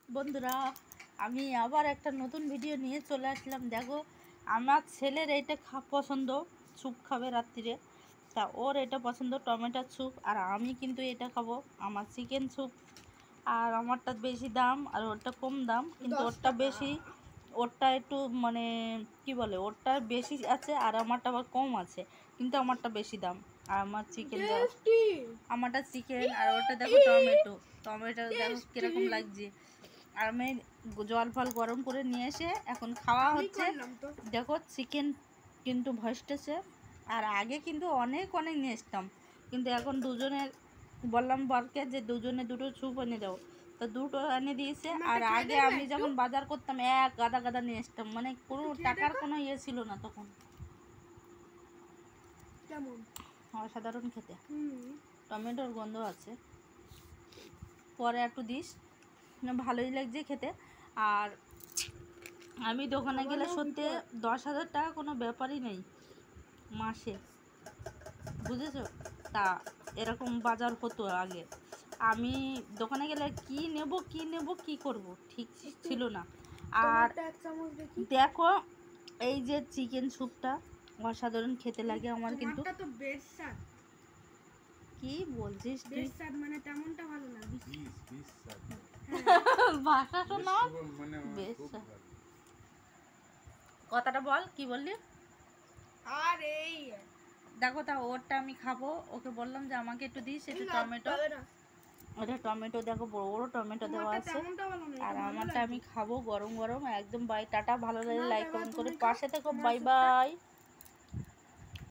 বন্ধুরা, আমি আবার একটা নতুন ভিডিও নিয়ে চলে আসলাম। দেখো, আমার ছেলের এইটা পছন্দ, স্যুপ খাবে রাত্রিরে। তা ওর এটা পছন্দ টমেটোর স্যুপ, আর আমি কিন্তু এটা খাবো, আমার চিকেন স্যুপ। আর আমারটা বেশি দাম আর ওরটা কম দাম, কিন্তু ওরটা বেশি, ওরটা একটু মানে কি বলে, ওরটা বেশি আছে আর আমারটা আবার কম আছে, কিন্তু আমারটা বেশি দাম। আর আমার চিকেন, আমারটা চিকেন আর ওটা দেখো টমেটো দেখো কিরকম লাগছে। আর আমি জল ফল গরম করে নিয়ে এসে এখন খাওয়া হচ্ছে। দেখো চিকেন কিন্তু ভসতেছে, আর আগে কিন্তু অনেক অনেক নিয়ে আসতাম, কিন্তু এখন দুজনের বললাম বরকে যে দুজনে দুটো স্যুপ এনে দাও, তো দুটো এনে দিয়েছে। আর আগে আমি যখন বাজার করতাম এক গাদা গাদা নিয়ে আসতাম, মানে কোনো টাকার কোনো ইয়ে ছিল না তখন। অসাধারণ খেতে, টমেটোর গন্ধ আছে, পরে একটু দিস, ভালোই লাগছে খেতে। আর আমি দোকানে গেলে সত্যি 10,000 টাকা কোনো ব্যাপারই নেই মাসে, বুঝেছো? তা এরকম বাজার হতো আগে। আমি দোকানে গেলে কি নেব কি করব ঠিক ছিল না। আর দেখো, এই যে চিকেন স্যুপটা অসাধারণ খেতে লাগে আমার, কিন্তু কি বলছিস তুই? মানে তেমনটা ভালো না, ভাষা শোনা বেশ। কথাটা বল, কি বললি? আর এই দেখো, তা ওরটা আমি খাবো, ওকে বললাম যে আমাকে একটু দিস একটু টমেটো। ওটা টমেটো দেখো, বড় বড় টমেটো দেওয়া আছে। আর আমারটা আমি খাবো গরম গরম একদম। বাই, টাটা, ভালো লাগলে লাইক কমেন্ট করে পাশে থেকো, বাই বাই।